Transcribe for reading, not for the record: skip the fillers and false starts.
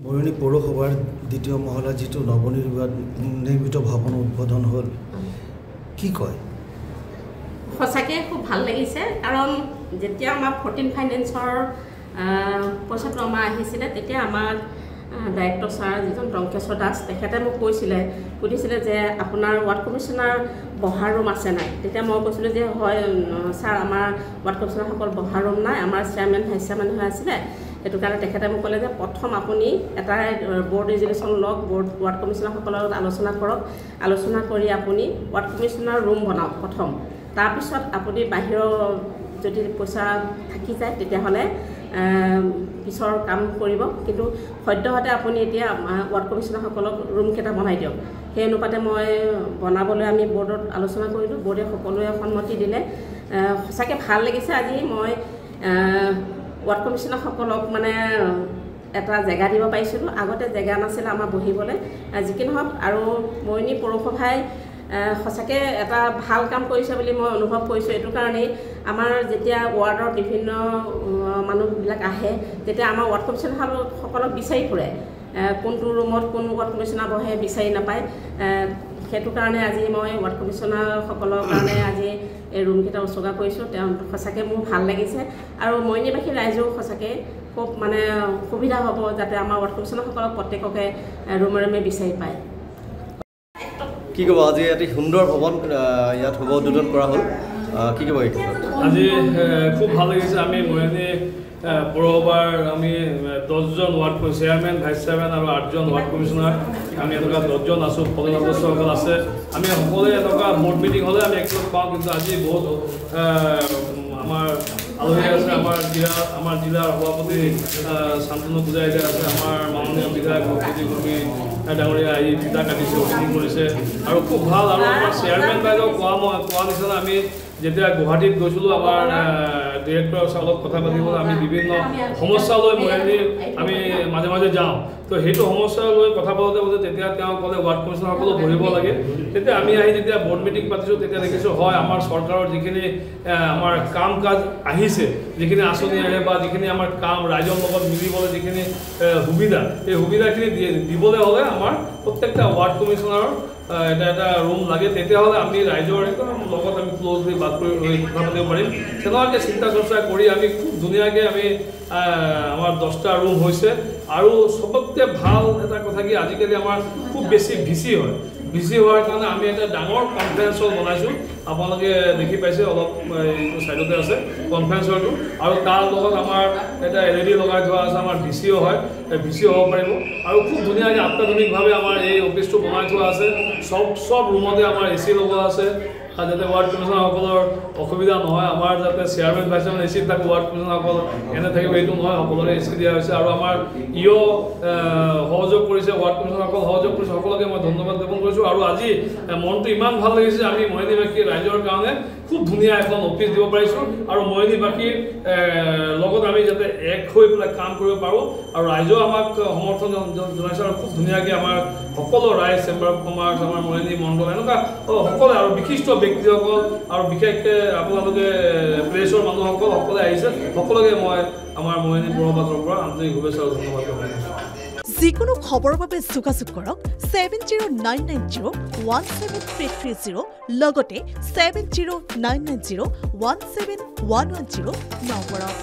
মৰিয়নি পৌৰসভাৰ দ্বিতীয় মহলা যেটো নৱনিৰ্মিত ভৱন উদ্বোধন হ'ল কি কয় সঁচাকৈ খুব ভাল লাগিছে কাৰণ যেতিয়া আমাৰ 14 ফাইনেন্সৰ পইচাটো আমাৰ আহিছিলে তেতিয়া আমাৰ ডাইৰেক্টৰ ছাৰ যিজন টংকেশ্বৰ দাস তেখেতে মোক সুধিছিলে যে আপোনাৰ ৱাৰ্ড কমিশ্যনাৰ বহাৰ ৰুম আছে নাই তেতিয়া মই কৈছিলোঁ যে হয় ছাৰ আমাৰ ৱাৰ্ড কমিশ্যনাৰসকল বহাৰ ৰুম নাই আমাৰ চেয়াৰমেন ভাইচ চেয়াৰমেন হৈ আছিলে সেইটো কাৰণে তেখেতে মোক ক'লে যে প্ৰথম আপুনি এটা বৰ্ড ৰেজুলেশ্যন লওক ৱাৰ্ড কমিশ্যনাৰসকলৰ লগত আলোচনা কৰক আলোচনা কৰি আপুনি ৱাৰ্ড কমিশ্যনাৰ ৰুম বনাওক প্ৰথম তাৰপিছত আপুনি বাহিৰৰ যদি পইচা থাকি যায় তেতিয়াহ'লে পিছৰ কাম কৰিব কিন্তু সদ্যহতে আপুনি এতিয়া ৱাৰ্ড কমিশ্যনাৰসকলক ৰুমকেইটা বনাই দিয়ক সেই অনুপাতে মই বনাবলৈ আমি বৰ্ডত আলোচনা কৰিলোঁ বৰ্ডে সকলোৱে সন্মতি দিলে সঁচাকৈ ভাল লাগিছে আজি মই ৱাৰ্ড কমিশ্যনাৰসকলক মানে এটা জেগা দিব পাৰিছিলোঁ আগতে জেগা নাছিল আমাৰ বহিবলৈ যিকি নহওক আৰু মৰিয়নি পৌৰসভাই সঁচাকৈ এটা ভাল কাম কৰিছে বুলি মই অনুভৱ কৰিছোঁ এইটো কাৰণেই আমাৰ যেতিয়া ৱাৰ্ডৰ বিভিন্ন মানুহবিলাক আহে তেতিয়া আমাৰ ৱাৰ্ড কমিশ্যনাৰসকলক বিচাৰি ফুৰে কোনটো ৰুমত কোন ৱাৰ্ড কমিশ্যনাৰ বহে বিচাৰি নাপায় সেইটো কাৰণে আজি মই ৱাৰ্ড কমিশ্যনাৰসকলৰ কাৰণে আজি এই ৰুমকেইটা উচৰ্গা কৰিছোঁ তেওঁ সঁচাকৈ মোৰ ভাল লাগিছে আৰু মৰিয়নিবাসী ৰাইজেও সঁচাকৈ খুব মানে সুবিধা হ'ব যাতে আমাৰ ৱাৰ্ড কমিশ্যনাৰসকলক প্ৰত্যেককে ৰুমে বিচাৰি পায় কি ক'ব আজি এটি সুন্দৰ ভৱন ইয়াত হ'ব উদ্বোধন কৰা হ'ল কি ক'ব এই আজি খুব ভাল লাগিছে আমি মৰিয়নি পৌৰসভাৰ আমি 10জন ৱাৰ্ড চেয়াৰমেন ভাইচ চেয়াৰমেন আৰু 8জন ৱাৰ্ড কমিশ্যনাৰ আমি এনেকুৱা 10জন আছোঁ সদস্যসকল আছে আমি সকলোৱে এনেকুৱা বৰ্ড মিটিং হ'লে আমি একলগ পাওঁ কিন্তু আজি বহুত আমাৰ আলহী আছে আমাৰ জিলাৰ সভাপতি শান্তনু পূজাৰী আছে আমাৰ মাননীয় বিধায়ক ভক্তি কৰ্মী ডাঙৰীয়া আহি ফিতা কাটিছে অভিনয় কৰিছে আৰু খুব ভাল আৰু আমাৰ চেয়াৰমেন বাইদেউ কোৱা নিচিনা আমি যেতিয়া গুৱাহাটীত গৈছিলোঁ আমাৰ ডিৰেক্টৰৰ লগত কথা পাতিবলৈ আমি বিভিন্ন সমস্যা লৈ মৰিয়নি আমি মাজে মাজে যাওঁ তো সেইটো সমস্যা লৈ কথা পাতোতে তেতিয়া তেওঁ ক'লে ৱাৰ্ড কমিশ্যনাৰসকলক বহিব লাগে তেতিয়া আমি আহি যেতিয়া বৰ্ড মিটিং পাতিছোঁ তেতিয়া দেখিছোঁ হয় আমাৰ চৰকাৰৰ যিখিনি আমাৰ কাম কাজ আহিছে যিখিনি আঁচনি আহে বা যিখিনি আমাৰ কাম ৰাইজৰ লগত মিলিবলৈ যিখিনি সুবিধা এই সুবিধাখিনি দিবলৈ হ'লে আমাৰ প্ৰত্যেকটা ৱাৰ্ড কমিশ্যনাৰৰ এটা ৰুম লাগে তেতিয়াহ'লে আমি ৰাইজৰ একদম লগত আমি ক্ল'জলি বাদ কৰি কথা পাতিব পাৰিম তেনেকুৱাকৈ চিন্তা চৰ্চা কৰি আমি খুব ধুনীয়াকৈ আমি আমাৰ 10টা ৰুম হৈছে আৰু চবতকৈ ভাল এটা কথা কি আজিকালি আমাৰ খুব বেছি ভিচি হয় ভিচি হোৱাৰ কাৰণে আমি এটা ডাঙৰ কনফাৰেঞ্চ হল বনাইছোঁ আপোনালোকে দেখি পাইছে অলপ এইটো ছাইডতে আছে কনফাৰেঞ্চ হলটো আৰু তাৰ লগত আমাৰ এটা LED লগাই থোৱা আছে আমাৰ ভিচিও হয় ভিচিও হ'ব পাৰিব আৰু খুব ধুনীয়াকৈ অত্যাধুনিকভাৱে আমাৰ এই অফিচটো বনাই থোৱা আছে সব ৰুমতে আমাৰ AC লগোৱা আছে যাতে ৱাৰ্ড কমিশ্যনাৰসকলৰ অসুবিধা নহয় আমাৰ যাতে চেয়াৰমেন ভাইচ চেয়াৰমেন AC থাকে ৱাৰ্ড কমিশ্যনাৰসকল এনে থাকিব এইটো নহয় সকলোৰে AC দিয়া হৈছে আৰু আমাৰ সহযোগ কৰিছে ৱাৰ্ড কমিশ্যনাৰসকল সহযোগ কৰিছে সকলোকে মই ধন্যবাদ জ্ঞাপন কৰিছোঁ আৰু আজি মনটো ইমান ভাল লাগিছে আমি মৰিয়নিবাসী ৰাইজৰ কাৰণে খুব ধুনীয়া এখন অফিচ দিব পাৰিছোঁ আৰু মৰিয়নিবাসীৰ লগত আমি যাতে এক হৈ পেলাই কাম কৰিব পাৰোঁ আৰু ৰাইজেও আমাক সমৰ্থন জনাইছে আৰু খুব ধুনীয়াকৈ আমাৰ সকলো ৰাইজ চেম্বাৰ অফ কমাৰ্চ আমাৰ মৰিয়নি মণ্ডল এনেকুৱা সকলোৱে আৰু বিশিষ্ট ব্যক্তিসকল আৰু বিশেষকৈ আপোনালোকে প্ৰেছৰ মানুহসকল সকলোৱে আহিছে সকলোকে মই আমাৰ মৰিয়নি পৌৰসভাৰ পৰা আন্তৰিক শুভেচ্ছা আৰু ধন্যবাদ জ্ঞাপন কৰিছোঁ যিকোনো খবৰৰ বাবে যোগাযোগ কৰক 7099017330 লগতে 7099017110 নম্বৰত